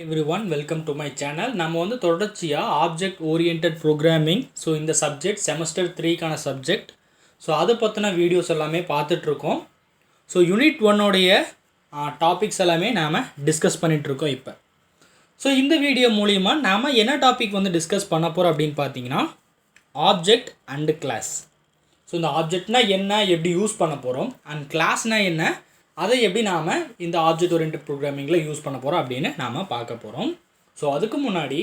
everyone, welcome to my channel. நம்ம வந்து தொடர்ச்சியா ஆப்ஜெக்ட் ஓரியன்டட் ப்ரோக்ராமிங் இந்த சப்ஜெக்ட் செமஸ்டர் 3க்கான சப்ஜெக்ட் அதை பற்றின வீடியோஸ் எல்லாமே பார்த்துட்ருக்கோம். யூனிட் 1உடைய டாபிக்ஸ் எல்லாமே நாம் டிஸ்கஸ் பண்ணிகிட்ருக்கோம். இப்போ இந்த வீடியோ மூலிமா நாம் என்ன டாபிக் வந்து டிஸ்கஸ் பண்ண போகிறோம் அப்படின்னு பார்த்தீங்கன்னா ஆப்ஜெக்ட் அண்ட் கிளாஸ். இந்த ஆப்ஜெக்ட்னா என்ன, எப்படி யூஸ் பண்ண போகிறோம், அண்ட் கிளாஸ்னால் என்ன, அதை எப்படி நாம் இந்த ஆப்ஜெக்ட் ஓரியன்டட் ப்ரோக்ராமிங்கில் யூஸ் பண்ண போகிறோம் அப்படின்னு நாம் பார்க்க போகிறோம். அதுக்கு முன்னாடி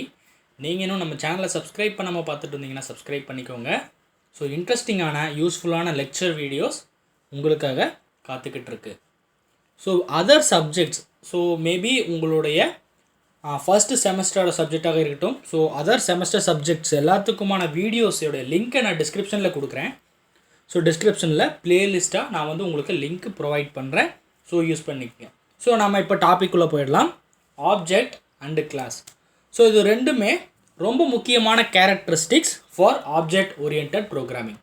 நீங்கள் இன்னும் நம்ம சேனலை சப்ஸ்கிரைப் பண்ணாமல் பார்த்துட்டு இருந்தீங்கன்னா சப்ஸ்கிரைப் பண்ணிக்கோங்க. இன்ட்ரெஸ்டிங்கான யூஸ்ஃபுல்லான லெக்சர் வீடியோஸ் உங்களுக்காக காத்துக்கிட்டு இருக்கு. அதர் சப்ஜெக்ட்ஸ் மேபி உங்களுடைய ஃபஸ்ட்டு செமஸ்டரோட சப்ஜெக்டாக இருக்கட்டும், அதர் செமஸ்டர் சப்ஜெக்ட்ஸ் எல்லாத்துக்குமான வீடியோஸோட லிங்க்கை நான் டிஸ்கிரிப்ஷனில் கொடுக்குறேன். டிஸ்கிரிப்ஷனில் ப்ளேலிஸ்ட்டாக நான் வந்து உங்களுக்கு லிங்க் ப்ரொவைட் பண்ணுறேன். யூஸ் பண்ணிக்கங்க. நம்ம இப்போ டாபிக்குள்ளே போயிடலாம். Object and class. இது ரெண்டுமே ரொம்ப முக்கியமான characteristics for object oriented programming.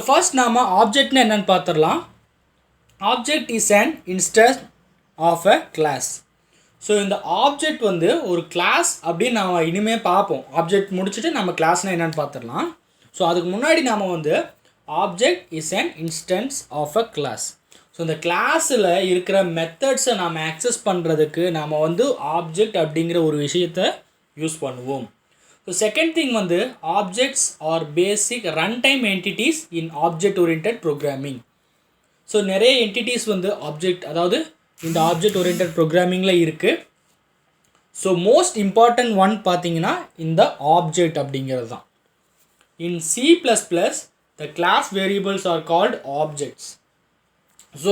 First நாம் ஆப்ஜெக்ட்னு என்னென்னு பார்த்துடலாம். Object is an instance of a class. இந்த ஆப்ஜெக்ட் வந்து ஒரு கிளாஸ் அப்படின்னு நாம் இனிமேல் பார்ப்போம். ஆப்ஜெக்ட் முடிச்சுட்டு நம்ம கிளாஸ்னால் என்னென்னு பார்த்துடலாம். அதுக்கு முன்னாடி நாம் வந்து object is an instance of a class. இந்த கிளாஸில் இருக்கிற மெத்தட்ஸை நாம் ஆக்சஸ் பண்ணுறதுக்கு நாம் வந்து ஆப்ஜெக்ட் அப்படிங்கிற ஒரு விஷயத்தை யூஸ் பண்ணுவோம். செகண்ட் திங் வந்து ஆப்ஜெக்ட்ஸ் ஆர் பேசிக் ரன் டைம் என்டிட்டிஸ் இன் ஆப்ஜெக்ட் ஓரியன்டட் ப்ரோக்ராமிங். நிறைய என்டிட்டிஸ் வந்து ஆப்ஜெக்ட், அதாவது இந்த ஆப்ஜெக்ட் ஓரியன்டட் ப்ரோக்ராமிங்கில் இருக்குது. மோஸ்ட் இம்பார்ட்டன்ட் ஒன் பார்த்தீங்கன்னா இந்த ஆப்ஜெக்ட் அப்படிங்கிறது தான். In C++, the class variables are called objects.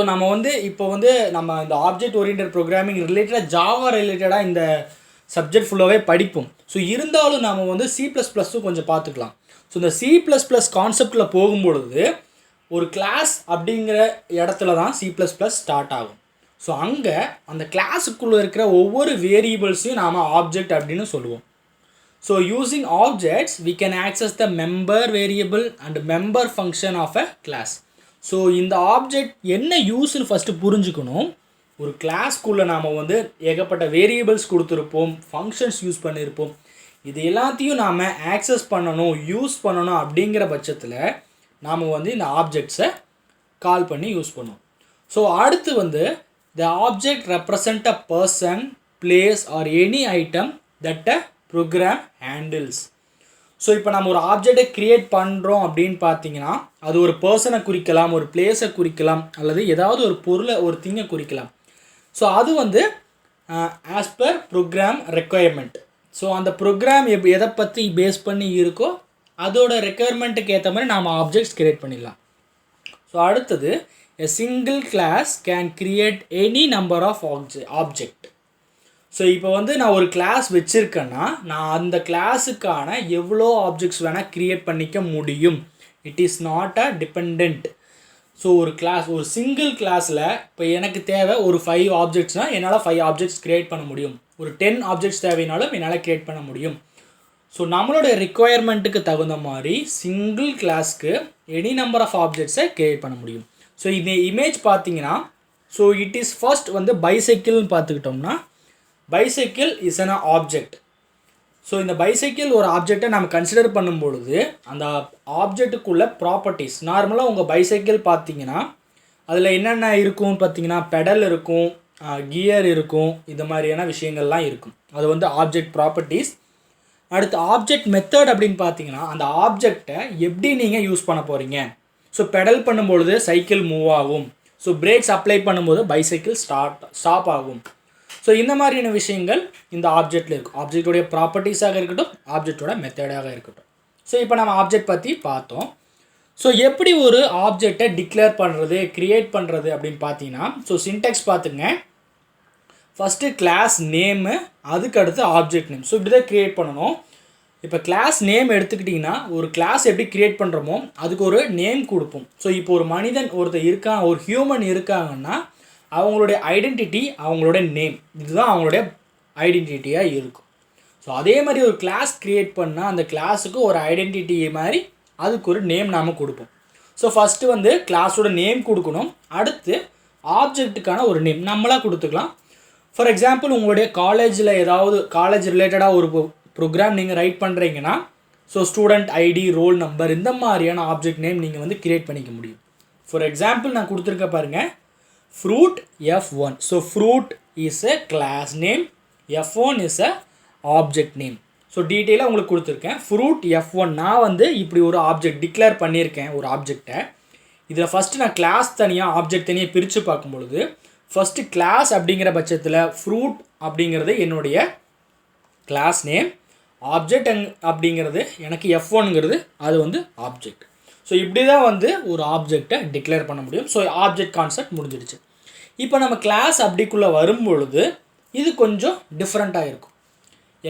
நம்ம வந்து இப்போ வந்து நம்ம இந்த ஆப்ஜெக்ட் ஓரியன்டட் ப்ரோக்ராமிங் ரிலேட்டடாக ஜாவா ரிலேட்டடாக இந்த சப்ஜெக்ட் ஃபுல்லாகவே படிப்போம். இருந்தாலும் நம்ம வந்து C++ம் கொஞ்சம் பார்த்துக்கலாம். இந்த C++ கான்செப்டில் போகும்பொழுது ஒரு கிளாஸ் அப்படிங்கிற இடத்துல தான் C++ ஸ்டார்ட் ஆகும். அங்கே அந்த கிளாஸுக்குள்ளே இருக்கிற ஒவ்வொரு வேரியபிள்ஸையும் நாம் ஆப்ஜெக்ட் அப்படின்னு சொல்லுவோம். Using objects, we can access the member variable and member function of a class. இந்த ஆப்ஜெக்ட் என்ன யூஸ்ன்னு ஃபஸ்ட்டு புரிஞ்சுக்கணும். ஒரு கிளாஸ்க்குள்ளே நாம் வந்து ஏகப்பட்ட வேரியபிள்ஸ் கொடுத்துருப்போம், ஃபங்க்ஷன்ஸ் யூஸ் பண்ணியிருப்போம். இது எல்லாத்தையும் நாம் ஆக்சஸ் பண்ணணும், யூஸ் பண்ணணும் அப்படிங்கிற பட்சத்தில் நாம் வந்து இந்த ஆப்ஜெக்ட்ஸை கால் பண்ணி யூஸ் பண்ணுவோம். அடுத்து வந்து the object represent a person, place or any item that a program handles. இப்போ நம்ம ஒரு ஆப்ஜெக்டை க்ரியேட் பண்ணுறோம் அப்படின்னு பார்த்தீங்கன்னா அது ஒரு பர்சனை குறிக்கலாம், ஒரு பிளேஸை குறிக்கலாம், அல்லது ஏதாவது ஒரு பொருளை, ஒரு திங்கை குறிக்கலாம். அது வந்து ஆஸ் பர் ப்ரோக்ராம் ரெக்குயர்மெண்ட். அந்த ப்ரோக்ராம் எதை பற்றி பேஸ் பண்ணி இருக்கோ அதோட ரெக்குயர்மெண்ட்டுக்கு ஏற்ற மாதிரி நாம் ஆப்ஜெக்ட்ஸ் க்ரியேட் பண்ணிடலாம். அடுத்தது a single class can create any number of object. இப்போ வந்து நான் ஒரு கிளாஸ் வச்சுருக்கேன்னா நான் அந்த கிளாஸுக்கான எவ்வளோ ஆப்ஜெக்ட்ஸ் வேணால் க்ரியேட் பண்ணிக்க முடியும். It is not a depend. ஒரு கிளாஸ், ஒரு சிங்கிள் கிளாஸில் இப்போ எனக்கு தேவை ஒரு 5 ஆப்ஜெக்ட்ஸ்னால் என்னால் 5 ஆப்ஜெக்ட்ஸ் க்ரியேட் பண்ண முடியும். ஒரு 10 ஆப்ஜெக்ட்ஸ் தேவைனாலும் என்னால் க்ரியேட் பண்ண முடியும். நம்மளோட ரிக்குவயர்மெண்ட்டுக்கு தகுந்த மாதிரி சிங்கிள் கிளாஸ்க்கு எனி நம்பர் ஆஃப் ஆப்ஜெக்ட்ஸை க்ரியேட் பண்ண முடியும். இந்த இமேஜ் பார்த்தீங்கன்னா இட் இஸ் ஃபர்ஸ்ட் வந்து பைசைக்கிள்னு பார்த்துக்கிட்டோம்னா பைசைக்கிள் இஸ் அன் ஆப்ஜெக்ட். இந்த பைசைக்கிள் ஒரு ஆப்ஜெக்டை நம்ம கன்சிடர் பண்ணும்பொழுது அந்த ஆப்ஜெக்ட்டுக்குள்ள ப்ராப்பர்ட்டிஸ், நார்மலாக உங்கள் பைசைக்கிள் பார்த்தீங்கன்னா அதில் என்னென்ன இருக்கும் பார்த்தீங்கன்னா பெடல் இருக்கும், கியர் இருக்கும், இது மாதிரியான விஷயங்கள்லாம் இருக்கும். அது வந்து ஆப்ஜெக்ட் ப்ராப்பர்ட்டிஸ். அடுத்து ஆப்ஜெக்ட் மெத்தட் அப்படின்னு பார்த்தீங்கன்னா அந்த ஆப்ஜெக்டை எப்படி நீங்கள் யூஸ் பண்ண போகிறீங்க. பெடல் பண்ணும்பொழுது சைக்கிள் மூவ் ஆகும். பிரேக்ஸ் அப்ளை பண்ணும்போது பைசைக்கிள் ஸ்டாப் ஆகும். இந்த மாதிரியான விஷயங்கள் இந்த ஆப்ஜெக்டில் இருக்கும். ஆப்ஜெக்டோடைய ப்ராப்பர்ட்டிஸாக இருக்கட்டும், ஆப்ஜெக்டோட மெத்தடாக இருக்கட்டும். இப்போ நம்ம ஆப்ஜெக்ட் பற்றி பார்த்தோம். எப்படி ஒரு ஆப்ஜெக்டை டிக்ளேர் பண்ணுறது, க்ரியேட் பண்ணுறது அப்படின்னு பார்த்தீங்கன்னா சின்டெக்ஸ் பார்த்துங்க. ஃபஸ்ட்டு கிளாஸ் நேமு, அதுக்கு அடுத்து ஆப்ஜெக்ட் நேம். இப்படி தான் க்ரியேட் பண்ணணும். இப்போ கிளாஸ் நேம் எடுத்துக்கிட்டிங்கன்னா ஒரு கிளாஸ் எப்படி க்ரியேட் பண்ணுறோமோ அதுக்கு ஒரு நேம் கொடுப்போம். இப்போ ஒரு மனிதன் ஒருத்தர் இருக்காங்க, ஒரு ஹியூமன் இருக்காங்கன்னா அவங்களுடைய ஐடென்டிட்டி, அவங்களோட நேம், இதுதான் அவங்களுடைய ஐடென்டிட்டியாக இருக்கும். அதே மாதிரி ஒரு கிளாஸ் க்ரியேட் பண்ணால் அந்த கிளாஸுக்கு ஒரு ஐடென்டிட்டி மாதிரி அதுக்கு ஒரு நேம் நாம் கொடுப்போம். ஃபஸ்ட்டு வந்து கிளாஸோட நேம் கொடுக்கணும். அடுத்து ஆப்ஜெக்ட்டுக்கான ஒரு நேம் நம்மளாக கொடுத்துக்கலாம். ஃபார் எக்ஸாம்பிள் உங்களுடைய காலேஜில் ஏதாவது காலேஜ் ரிலேட்டடாக ஒரு ப்ரோக்ராம் நீங்கள் ரைட் பண்ணுறீங்கன்னா so student ID roll number இந்த மாதிரியான ஆப்ஜெக்ட் நேம் நீங்கள் வந்து கிரியேட் பண்ணிக்க முடியும். ஃபார் எக்ஸாம்பிள் நான் கொடுத்துருக்க பாருங்கள் fruit F1. So fruit is a class name, F1 is a object name. So டீட்டெயிலாக உங்களுக்கு கொடுத்துருக்கேன். ஃப்ரூட் F1 நான் வந்து இப்படி ஒரு ஆப்ஜெக்ட் டிக்ளேர் பண்ணியிருக்கேன் ஒரு ஆப்ஜெக்டை. இதில் ஃபஸ்ட்டு நான் கிளாஸ் தனியாக ஆப்ஜெக்ட் தனியாக பிரித்து பார்க்கும்பொழுது ஃபஸ்ட்டு கிளாஸ் அப்படிங்கிற பட்சத்தில் ஃப்ரூட் அப்படிங்கிறது என்னுடைய கிளாஸ் நேம், ஆப்ஜெக்ட் அப்படிங்கிறது எனக்கு F1ங்கிறது அது வந்து ஆப்ஜெக்ட். ஸோ இப்படி தான் வந்து ஒரு ஆப்ஜெக்டை டிக்ளேர் பண்ண முடியும். ஸோ ஆப்ஜெக்ட் கான்செப்ட் முடிஞ்சிடுச்சு. இப்போ நம்ம கிளாஸ் அப்படிக்குள்ளே வரும்பொழுது இது கொஞ்சம் டிஃப்ரெண்ட்டாக இருக்கும்.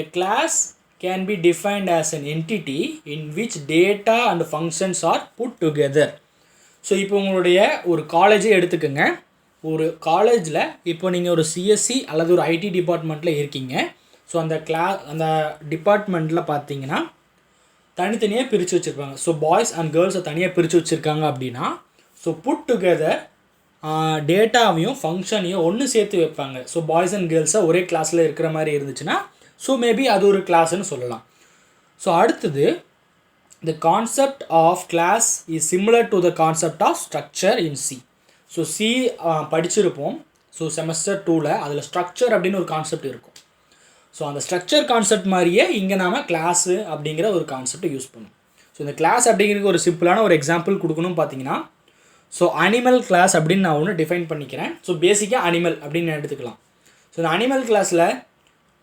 A class can be defined as an entity in which data and functions are put together. So இப்போ உங்களுடைய ஒரு காலேஜே எடுத்துக்கோங்க. ஒரு காலேஜில் இப்போ நீங்கள் ஒரு சிஎஸ்சி அல்லது ஒரு ஐடி டிபார்ட்மெண்ட்டில் இருக்கீங்க. ஸோ அந்த டிபார்ட்மெண்ட்டில் பார்த்தீங்கன்னா தனித்தனியாக பிரித்து வச்சுருப்பாங்க. ஸோ பாய்ஸ் அண்ட் கேர்ள்ஸை தனியாக பிரித்து வச்சுருக்காங்க அப்படின்னா ஸோ புட் டுகெதர் டேட்டாவையும் ஃபங்க்ஷனையும் ஒன்று சேர்த்து வைப்பாங்க. ஸோ பாய்ஸ் அண்ட் கேர்ள்ஸை ஒரே கிளாஸில் இருக்கிற மாதிரி இருந்துச்சுன்னா ஸோ மேபி அது ஒரு கிளாஸ்ன்னு சொல்லலாம். ஸோ அடுத்தது the concept of class is similar to the concept of structure in C. So C படிச்சிருப்போம். ஸோ செமஸ்டர் 2ல் அதில் ஸ்ட்ரக்சர் அப்படின்னு ஒரு கான்செப்ட் இருக்கும். ஸோ அந்த ஸ்ட்ரக்சர் கான்செப்ட் மாதிரியே இங்கே நாம் கிளாஸு அப்படிங்கிற ஒரு கான்செப்டை யூஸ் பண்ணுவோம். ஸோ இந்த கிளாஸ் அப்படிங்கிறது ஒரு சிம்பிளான ஒரு எக்ஸாம்பிள் கொடுக்கணும் பார்த்தீங்கன்னா ஸோ அனிமல் கிளாஸ் அப்படின்னு நான் ஒன்று டிஃபைன் பண்ணிக்கிறேன். ஸோ பேசிக்காக அனிமல் அப்படின்னு எடுத்துக்கலாம். ஸோ இந்த அனிமல் கிளாஸில்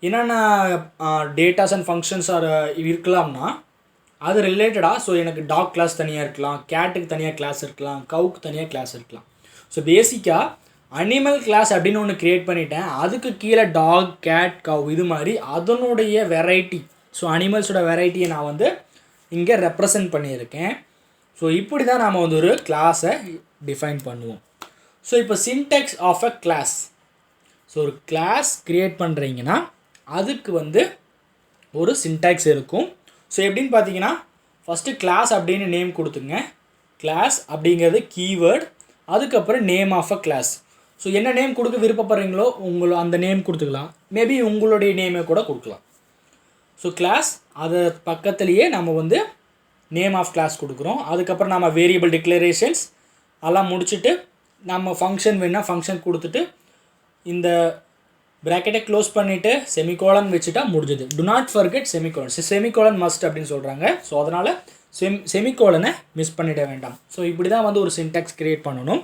என்னென்ன டேட்டாஸ் அண்ட் ஃபங்க்ஷன்ஸ் இருக்கலாம்னா அது ரிலேட்டடாக ஸோ எனக்கு டாக் கிளாஸ் தனியாக இருக்கலாம், கேட்டுக்கு தனியாக கிளாஸ் இருக்கலாம், கவுக்கு தனியாக கிளாஸ் இருக்கலாம். ஸோ பேசிக்காக அனிமல் கிளாஸ் அப்படின்னு ஒன்று க்ரியேட் பண்ணிட்டேன். அதுக்கு கீழே டாக், கேட், கவ் இது மாதிரி அதனுடைய வெரைட்டி, ஸோ அனிமல்ஸோட வெரைட்டியை நான் வந்து இங்கே ரெப்ரசன்ட் பண்ணியிருக்கேன். ஸோ இப்படி தான் நாம் வந்து ஒரு கிளாஸை டிஃபைன் பண்ணுவோம். ஸோ இப்போ syntax of a class. So ஒரு கிளாஸ் க்ரியேட் பண்ணுறீங்கன்னா அதுக்கு வந்து ஒரு சின்டாக்ஸ் இருக்கும். ஸோ எப்படின்னு பார்த்தீங்கன்னா ஃபஸ்ட்டு கிளாஸ் அப்படின்னு நேம் கொடுத்துங்க. கிளாஸ் அப்படிங்கிறது கீவேர்டு, அதுக்கப்புறம் name of a class. So என்ன நேம் கொடுக்க விருப்பப்படுறீங்களோ அந்த நேம் கொடுத்துக்கலாம். மேபி உங்களுடைய நேமை கூட கொடுக்கலாம். ஸோ கிளாஸ் அது பக்கத்துலேயே நம்ம வந்து நேம் ஆஃப் கிளாஸ் கொடுக்குறோம். அதுக்கப்புறம் நம்ம வேரியபிள் டிக்ளரேஷன்ஸ் எல்லாம் முடிச்சுட்டு நம்ம ஃபங்க்ஷன் வேணால் ஃபங்க்ஷன் கொடுத்துட்டு இந்த ப்ராக்கெட்டை க்ளோஸ் பண்ணிவிட்டு செமிகோலன் வச்சுட்டா முடிஞ்சது. To not forget semicolon. Semicolon must அப்படின்னு சொல்கிறாங்க. ஸோ அதனால் செமிகோலனை மிஸ் பண்ணிட வேண்டாம். ஸோ இப்படி தான் வந்து ஒரு சின்டாக்ஸ் க்ரியேட் பண்ணணும்.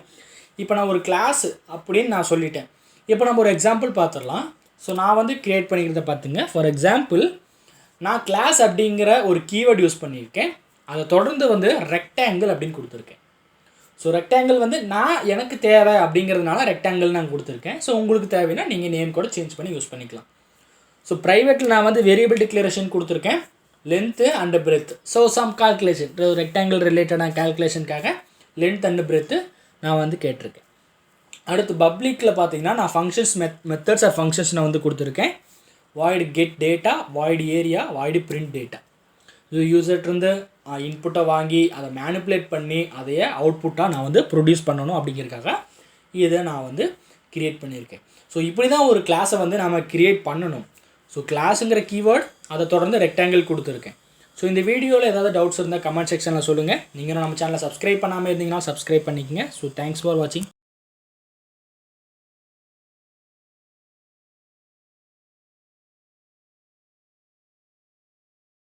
இப்போ நான் ஒரு கிளாஸ் அப்படின்னு நான் சொல்லிட்டேன். இப்போ நம்ம ஒரு எக்ஸாம்பிள் பார்த்துடலாம். ஸோ நான் வந்து க்ரியேட் பண்ணிக்கிறத பார்த்துங்க. ஃபார் எக்ஸாம்பிள் நான் கிளாஸ் அப்படிங்கிற ஒரு கீவேர்டு யூஸ் பண்ணியிருக்கேன். அதை தொடர்ந்து வந்து ரெக்டாங்கிள் அப்படின்னு கொடுத்துருக்கேன். ஸோ ரெக்டாங்கிள் வந்து எனக்கு தேவை அப்படிங்கிறதுனால ரெக்டாங்கிள் நான் கொடுத்துருக்கேன். ஸோ உங்களுக்கு தேவைன்னா நீங்கள் நேம் கூட சேஞ்ச் பண்ணி யூஸ் பண்ணிக்கலாம். ஸோ ப்ரைவேட்டில் நான் வந்து வேரியபிள் டிக்ளரேஷன் கொடுத்துருக்கேன், length and breadth. So some calculation rectangle ரிலேட்டடான கால்குலேஷனுக்காக லென்த் அண்ட் பிரெத்து நான் வந்து கேட்டிருக்கேன். அடுத்து பப்ளிக்கில் பார்த்தீங்கன்னா நான் ஃபங்க்ஷன்ஸ் மெத்தட்ஸ் ஆர் ஃபங்க்ஷன்ஸ் நான் வந்து கொடுத்துருக்கேன். Void get data, void area, void print data. இது யூசர்கிட்டருந்து இன்புட்டை வாங்கி அதை மேனிப்புலேட் பண்ணி அதையே அவுட்புட்டாக நான் வந்து ப்ரொடியூஸ் பண்ணணும் அப்படிங்கிறதுக்காக இதை நான் வந்து க்ரியேட் பண்ணியிருக்கேன். ஸோ இப்படி தான் ஒரு கிளாஸை வந்து நம்ம க்ரியேட் பண்ணணும். ஸோ கிளாஸுங்கிற கீவேர்ட் அதை தொடர்ந்து ரெக்டாங்கிள் கொடுத்துருக்கேன். ஸோ இந்த வீடியோவில் ஏதாவது டவுட்ஸ் இருந்தால் கமெண்ட் செக்ஷனில் சொல்லுங்கள். நீங்கள் நம்ம சேனலை சப்ஸ்கிரைப் பண்ணாமல் இருந்தீங்கன்னா சப்ஸ்கிரைப் பண்ணிக்கங்க. ஸோ தேங்க்ஸ் ஃபார் வாட்சிங்.